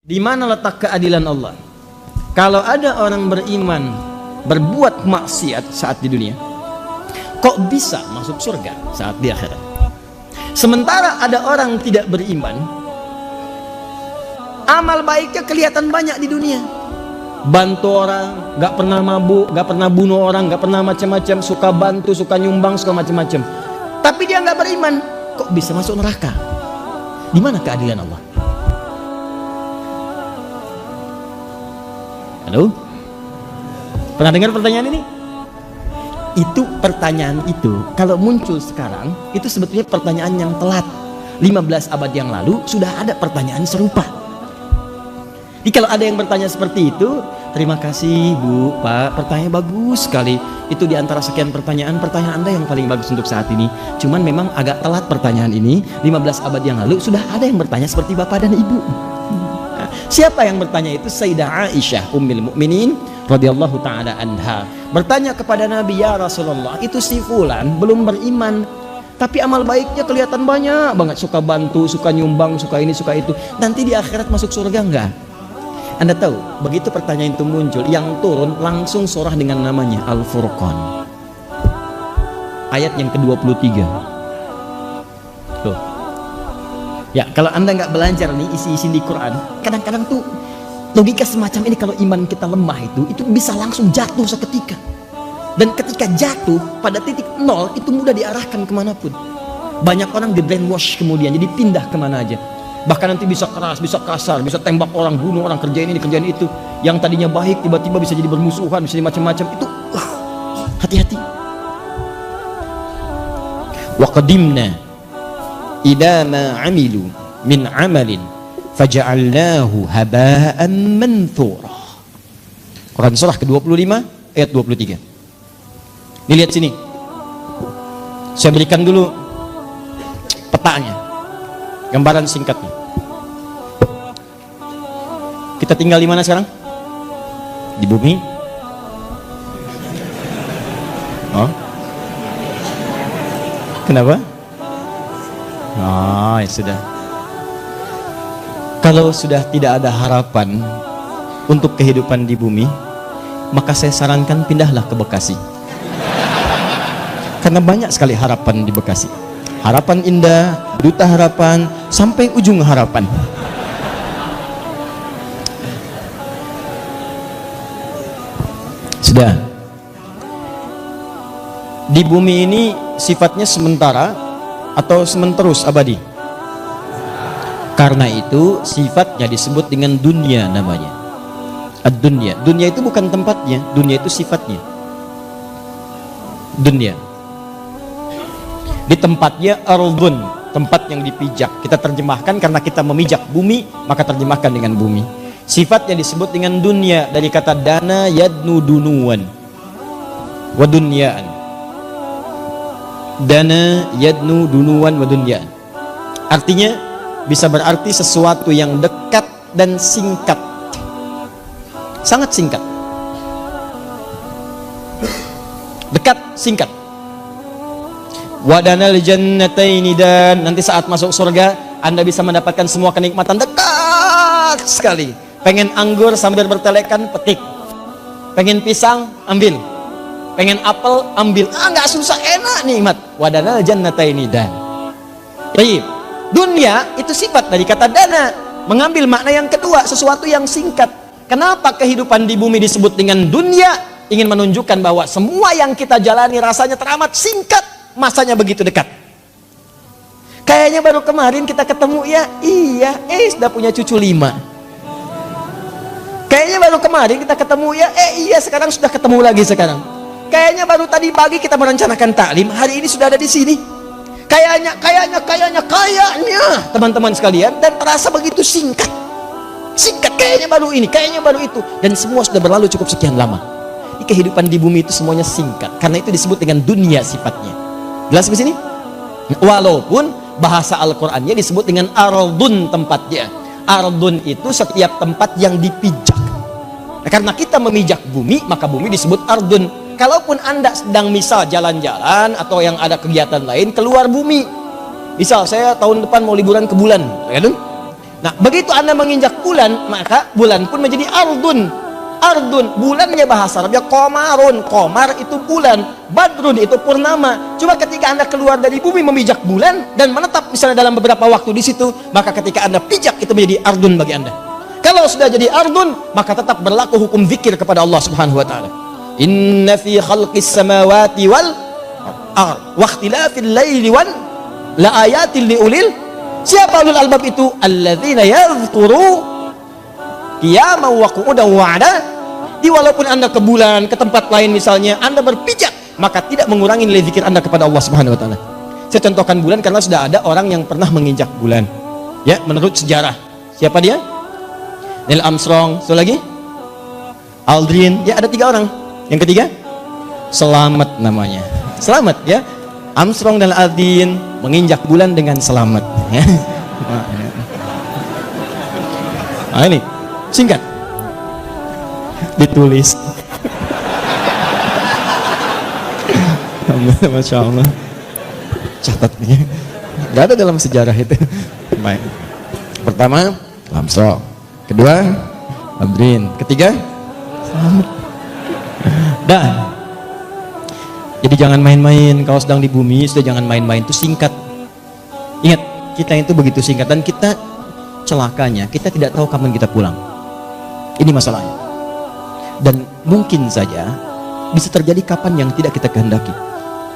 Di mana letak keadilan Allah? Kalau ada orang beriman berbuat maksiat saat di dunia, kok bisa masuk surga saat di akhirat? Sementara ada orang tidak beriman, amal baiknya kelihatan banyak di dunia, bantu orang, gak pernah mabuk, gak pernah bunuh orang, gak pernah macam-macam, suka bantu, suka nyumbang, suka macam-macam. Tapi dia gak beriman, kok bisa masuk neraka? Di mana keadilan Allah? Halo? Pernah dengar pertanyaan ini? Itu pertanyaan itu kalau muncul sekarang itu sebetulnya pertanyaan yang telat. 15 abad yang lalu sudah ada pertanyaan serupa. Jadi kalau ada yang bertanya seperti itu, terima kasih Bu, Pak, pertanyaan bagus sekali. Itu diantara sekian pertanyaan Anda yang paling bagus untuk saat ini. Cuman memang agak telat pertanyaan ini. 15 abad yang lalu sudah ada yang bertanya seperti Bapak dan Ibu. Siapa yang bertanya itu? Sayyidah Aisyah Ummul Mukminin radhiyallahu taala anha bertanya kepada Nabi, ya Rasulullah, itu si fulan belum beriman tapi amal baiknya kelihatan banyak banget, suka bantu, suka nyumbang, suka ini, suka itu, nanti di akhirat masuk surga enggak? Anda tahu, begitu pertanyaan itu muncul, yang turun langsung surah dengan namanya Al-Furqan, ayat yang ke-23. Tuh. Ya, kalau Anda nggak belajar nih isi-isi di Quran, kadang-kadang tuh logika semacam ini kalau iman kita lemah itu bisa langsung jatuh seketika. Dan ketika jatuh pada titik nol itu mudah diarahkan kemanapun. Banyak orang di brainwash kemudian jadi pindah kemana aja. Bahkan nanti bisa keras, bisa kasar, bisa tembak orang, bunuh orang, kerjain ini, kerjain itu. Yang tadinya baik tiba-tiba bisa jadi bermusuhan, bisa jadi macam-macam. Itu hati-hati. Wa qadimna idza ma 'amilu min 'amalin faja'alnahu haba'an manthura. Quran surah ke-25 ayat 23. Dilihat sini. Saya berikan dulu petanya, gambaran singkatnya. Kita tinggal di mana sekarang? Di bumi. Oh. Kenapa? Oh, ya sudah. Kalau sudah tidak ada harapan untuk kehidupan di bumi, maka saya sarankan pindahlah ke Bekasi. Karena banyak sekali harapan di Bekasi. Harapan Indah, Duta Harapan, sampai ujung harapan. Sudah. Di bumi ini sifatnya sementara atau sementerus abadi? Karena itu sifatnya disebut dengan dunia namanya. Ad-dunya. Dunia itu bukan tempatnya, dunia itu sifatnya. Dunia. Di tempatnya ardun, tempat yang dipijak. Kita terjemahkan karena kita memijak bumi, maka terjemahkan dengan bumi. Sifatnya disebut dengan dunia dari kata dana yadnu dunuan wa dunyaan. Dana yadnu dunuan wa dunyaan. Artinya bisa berarti sesuatu yang dekat dan singkat, sangat singkat, dekat, singkat. Wadanal jannataini, dan nanti saat masuk surga Anda bisa mendapatkan semua kenikmatan dekat sekali. Pengen anggur sambil bertelekan, petik. Pengen pisang, ambil. Pengen apel, ambil. Nggak susah, enak, nikmat. Wadanal jannataini dan. Baik. Dunia itu sifat dari kata dana, mengambil makna yang kedua, sesuatu yang singkat. Kenapa kehidupan di bumi disebut dengan dunia? Ingin menunjukkan bahwa semua yang kita jalani rasanya teramat singkat, masanya begitu dekat. Kayaknya baru kemarin kita ketemu, ya iya, sudah punya cucu 5. Kayaknya baru kemarin kita ketemu, ya iya, sekarang sudah ketemu lagi sekarang. Kayaknya baru tadi pagi kita merencanakan taklim, hari ini sudah ada di sini. Kayaknya teman-teman sekalian, dan terasa begitu singkat, kayaknya baru ini, kayaknya baru itu, dan semua sudah berlalu cukup sekian lama. Di kehidupan di bumi itu semuanya singkat, karena itu disebut dengan dunia sifatnya. Jelas di sini? Walaupun bahasa Al-Qur'annya disebut dengan ardun, tempatnya. Ardun itu setiap tempat yang dipijak. Nah, karena kita memijak bumi, maka bumi disebut ardun. Kalaupun Anda sedang misal jalan-jalan atau yang ada kegiatan lain keluar bumi, misal saya tahun depan mau liburan ke bulan, ya kan? Nah, begitu Anda menginjak bulan, maka bulan pun menjadi ardun. Ardun, bulannya bahasa Arabnya komarun. Komar itu bulan, badrun itu purnama. Cuma ketika Anda keluar dari bumi memijak bulan dan menetap misalnya dalam beberapa waktu di situ, maka ketika Anda pijak itu menjadi ardun bagi Anda. Kalau sudah jadi ardun, maka tetap berlaku hukum zikir kepada Allah Subhanahu wa taala. Inna fi khalqis samawati wal ard wa ikhtilafil laili wan la ayatil liulil. Siapa ulul albab itu? Alladzina yadhkuru qiyaman wa qu'udan wa 'ala. Walaupun Anda ke bulan, ke tempat lain misalnya, Anda berpijak, maka tidak mengurangi nilai zikir Anda kepada Allah Subhanahu wa taala. Saya contohkan bulan karena sudah ada orang yang pernah menginjak bulan. Ya, menurut sejarah. Siapa dia? Neil Armstrong. So lagi? Aldrin. Ya, ada 3 orang. Yang ketiga? Selamat namanya. Selamat ya. Armstrong dan Aldrin menginjak bulan dengan selamat. Ya. Nah, ini singkat. Ditulis. Masya Allah. Catatnya. Gak ada dalam sejarah itu. Baik. Pertama, Armstrong. Kedua, Aldrin. Ketiga, selamat. Dan jadi jangan main-main kalau sedang di bumi. Sudah jangan main-main, itu singkat. Ingat, kita itu begitu singkat. Dan kita celakanya, kita tidak tahu kapan kita pulang. Ini masalahnya. Dan mungkin saja bisa terjadi kapan yang tidak kita kehendaki.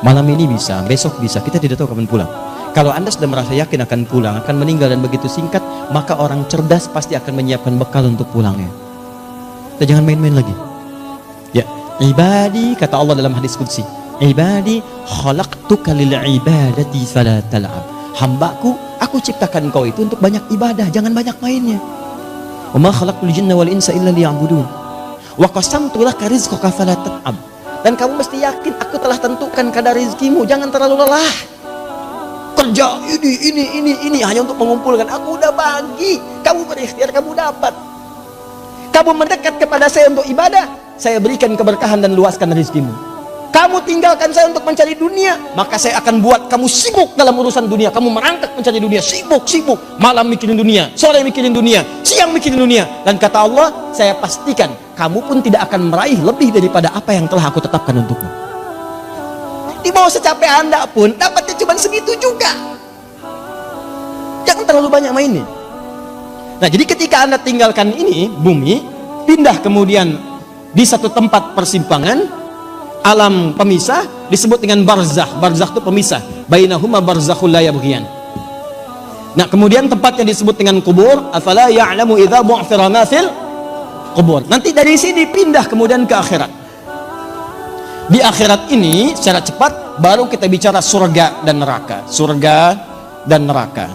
Malam ini bisa, besok bisa, kita tidak tahu kapan pulang. Kalau Anda sudah merasa yakin akan pulang, akan meninggal dan begitu singkat, maka orang cerdas pasti akan menyiapkan bekal untuk pulangnya. Kita jangan main-main lagi. Ya, ibadi, kata Allah dalam hadis qudsi, ibadi khalaqtuka lil ibadati fala tal'ab. Hambaku, aku ciptakan kau itu untuk banyak ibadah, jangan banyak mainnya. Wa ma khalaqtul jinna wal insa illa liya'budun. Wa qasamtu laka rizqaka fala tat'ab. Dan kamu mesti yakin aku telah tentukan kadar rizkimu, jangan terlalu lelah. Kerja ini hanya untuk mengumpulkan. Aku udah bagi, kamu berikhtiar, kamu dapat. Kamu mendekat kepada saya untuk ibadah, saya berikan keberkahan dan luaskan rizkimu. Kamu tinggalkan saya untuk mencari dunia, maka saya akan buat kamu sibuk dalam urusan dunia. Kamu merangkak mencari dunia, sibuk. Malam mikirin dunia, sore mikirin dunia, siang mikirin dunia. Dan kata Allah, saya pastikan kamu pun tidak akan meraih lebih daripada apa yang telah aku tetapkan untukmu. Di bawah secapek Anda pun dapatnya cuma segitu juga. Jangan terlalu banyak mainnya. Nah, jadi ketika Anda tinggalkan ini, bumi, pindah kemudian di satu tempat persimpangan, alam pemisah, disebut dengan barzakh. Barzakh itu pemisah. Bainahuma barzakhul la yabghiyan. Nah, kemudian tempatnya disebut dengan kubur. Afala ya'lamu idza bu'thira ma fil kubur. Nanti dari sini pindah kemudian ke akhirat. Di akhirat ini secara cepat baru kita bicara surga dan neraka. Surga dan neraka.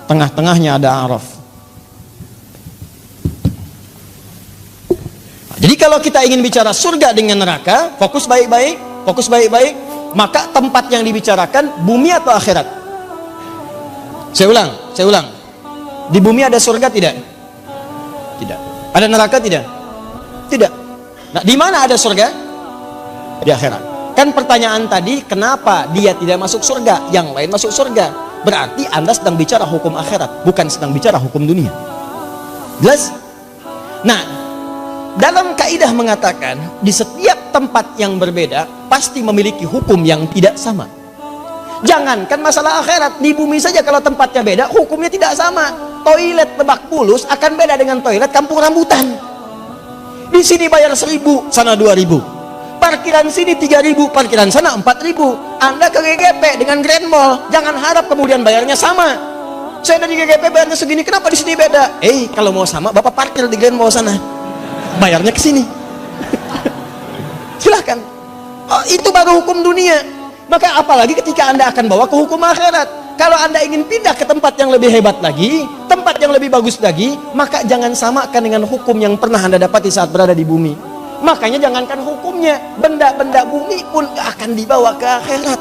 Tengah-tengahnya ada Araf. Jadi kalau kita ingin bicara surga dengan neraka, fokus baik-baik, maka tempat yang dibicarakan bumi atau akhirat? Saya ulang. Di bumi ada surga tidak? Tidak. Ada neraka tidak? Tidak. Nah, di mana ada surga? Di akhirat. Kan pertanyaan tadi, kenapa dia tidak masuk surga, yang lain masuk surga? Berarti Anda sedang bicara hukum akhirat, bukan sedang bicara hukum dunia. Jelas? Nah, dalam kaidah mengatakan di setiap tempat yang berbeda pasti memiliki hukum yang tidak sama. Jangankan masalah akhirat, di bumi saja kalau tempatnya beda hukumnya tidak sama. Toilet Lebak Bulus akan beda dengan toilet Kampung Rambutan. Di sini bayar 1.000, sana 2.000. Parkiran sini 3.000, parkiran sana 4.000. Anda ke GGP dengan Grand Mall, jangan harap kemudian bayarnya sama. Saya dari GGP bayarnya segini, kenapa di sini beda? Kalau mau sama, Bapak parkir di Grand Mall sana. Bayarnya ke sini. Silahkan. Itu baru hukum dunia. Maka apalagi ketika Anda akan bawa ke hukum akhirat. Kalau Anda ingin pindah ke tempat yang lebih hebat lagi, tempat yang lebih bagus lagi, maka jangan samakan dengan hukum yang pernah Anda dapati saat berada di bumi. Makanya jangankan hukumnya, benda-benda bumi pun akan dibawa ke akhirat.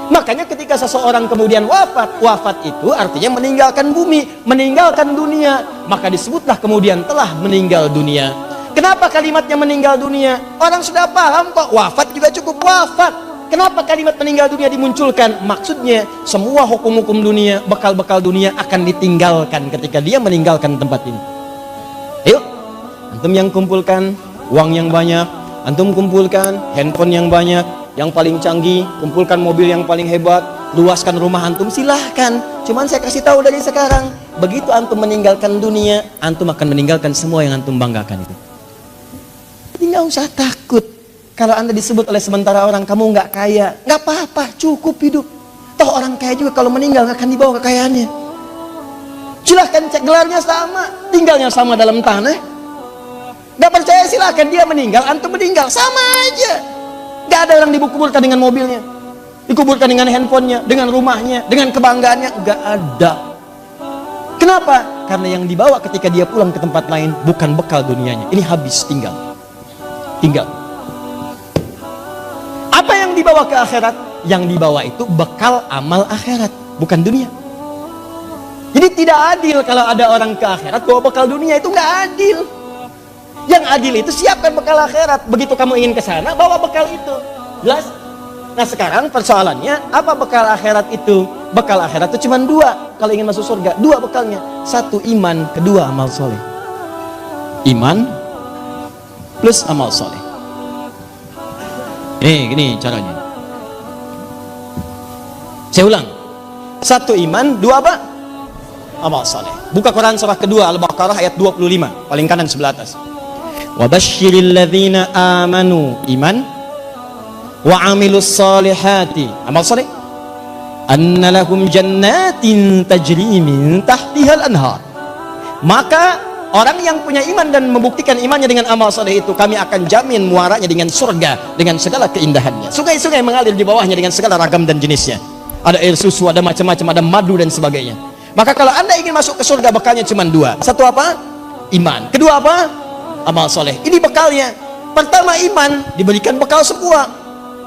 Makanya ketika seseorang kemudian wafat itu artinya meninggalkan bumi, meninggalkan dunia, maka disebutlah kemudian telah meninggal dunia. Kenapa kalimatnya meninggal dunia? Orang sudah paham kok, wafat juga cukup wafat. Kenapa kalimat meninggal dunia dimunculkan? Maksudnya semua hukum-hukum dunia, bekal-bekal dunia akan ditinggalkan ketika dia meninggalkan tempat ini. Ayo, antum yang kumpulkan uang yang banyak, antum kumpulkan handphone yang banyak, yang paling canggih, kumpulkan mobil yang paling hebat, luaskan rumah antum, silahkan. Cuman saya kasih tahu dari sekarang, begitu antum meninggalkan dunia, antum akan meninggalkan semua yang antum banggakan itu. Jadi nggak usah takut. Kalau anda disebut oleh sementara orang kamu nggak kaya, nggak apa-apa, cukup hidup. Toh orang kaya juga kalau meninggal nggak akan dibawa kekayaannya. Silahkan cek, gelarnya sama, tinggalnya sama dalam tanah. Nggak percaya silahkan, dia meninggal, antum meninggal, sama aja. Nggak ada orang dikuburkan dengan mobilnya, dikuburkan dengan handphonenya, dengan rumahnya, dengan kebanggaannya, nggak ada. Kenapa? Karena yang dibawa ketika dia pulang ke tempat lain bukan bekal dunianya. Ini habis, tinggal. Apa yang dibawa ke akhirat? Yang dibawa itu bekal amal akhirat, bukan dunia. Jadi tidak adil kalau ada orang ke akhirat bawa bekal dunia, itu nggak adil. Yang adil itu siapkan bekal akhirat. Begitu kamu ingin ke sana, bawa bekal itu. Jelas? Nah sekarang persoalannya, apa bekal akhirat itu? Bekal akhirat itu cuma dua. Kalau ingin masuk surga, dua bekalnya. Satu iman, kedua amal soleh. Iman plus amal soleh. Gini caranya. Saya ulang. Satu iman, dua apa? Amal soleh. Buka Quran surah kedua Al-Baqarah ayat 25, paling kanan sebelah atas. Wa basyiril ladzina amanu, iman, wa amilus solihati, amal soleh, anna lahum jannatin tajri min tahtihal anhar. Maka orang yang punya iman dan membuktikan imannya dengan amal soleh itu, kami akan jamin muaranya dengan surga dengan segala keindahannya. Sungai-sungai mengalir di bawahnya dengan segala ragam dan jenisnya. Ada air susu, ada macam-macam, ada madu dan sebagainya. Maka kalau anda ingin masuk ke surga, bekalnya cuma dua. Satu apa? Iman. Kedua apa? Amal soleh. Ini bekalnya. Pertama iman, diberikan bekal semua.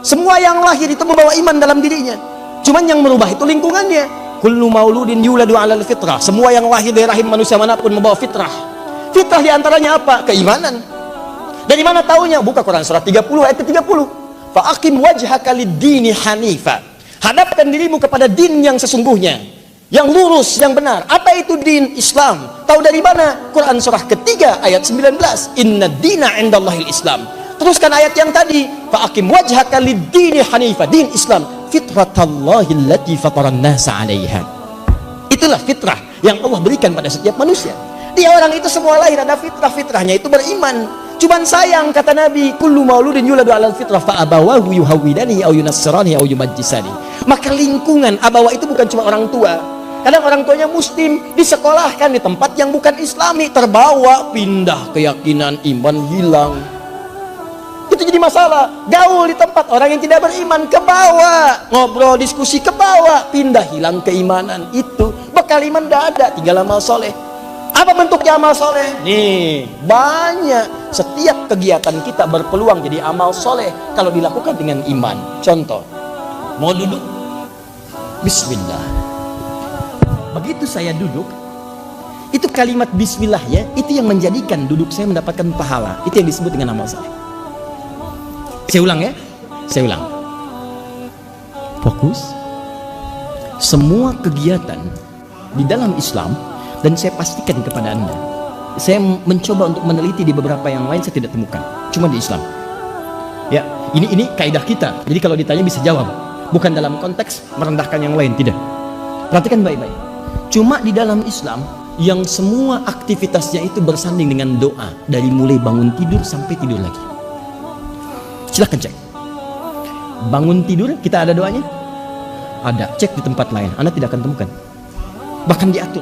Semua yang lahir itu membawa iman dalam dirinya. Cuman yang merubah itu lingkungannya. Kullu mauludin yuladu 'alal fitrah. Semua yang lahir dari rahim manusia manapun membawa fitrah. Fitrah diantaranya apa? Keimanan. Dari mana taunya? Buka Quran surah 30 ayat 30. Fa'aqim wajhaka lid-dini hanifa. Hadapkan dirimu kepada din yang sesungguhnya, yang lurus, yang benar. Apa itu din? Islam. Tahu dari mana? Quran surah ketiga ayat 19. Inna dina indallahil Islam. Teruskan ayat yang tadi. Fa'aqim wajhaka lid-dini hanifa. Din Islam. Fitratallahi allati fataran nasa 'alaiha. Itulah fitrah yang Allah berikan pada setiap manusia. Dia orang itu semua lahir ada fitrah, fitrahnya itu beriman. Cuman sayang kata Nabi, kullu mauludin yuladu 'alal fitrah fa abawahu yuhawwidani aw yunassirani aw yumajjisani. Maka lingkungan abawa itu bukan cuma orang tua. Kadang orang tuanya muslim, disekolahkan di tempat yang bukan islami, terbawa, pindah keyakinan, iman hilang. Itu jadi masalah. Gaul di tempat orang yang tidak beriman, ke bawah, ngobrol diskusi ke bawah, pindah hilang keimanan. Itu bekal iman tidak ada, tinggal amal soleh. Apa bentuknya amal soleh? Nih, banyak. Setiap kegiatan kita berpeluang jadi amal soleh kalau dilakukan dengan iman. Contoh, mau duduk, bismillah. Begitu saya duduk, itu kalimat bismillah ya, itu yang menjadikan duduk saya mendapatkan pahala. Itu yang disebut dengan amal soleh. Saya ulang ya, saya ulang. Fokus. Semua kegiatan di dalam Islam, dan saya pastikan kepada anda, saya mencoba untuk meneliti di beberapa yang lain, saya tidak temukan, cuma di Islam. Ya, ini kaidah kita. Jadi kalau ditanya bisa jawab, bukan dalam konteks merendahkan yang lain, tidak. Perhatikan baik-baik. Cuma di dalam Islam yang semua aktivitasnya itu bersanding dengan doa, dari mulai bangun tidur sampai tidur lagi. Silahkan cek. Bangun tidur kita ada doanya? Ada. Cek di tempat lain, anda tidak akan temukan. Bahkan diatur.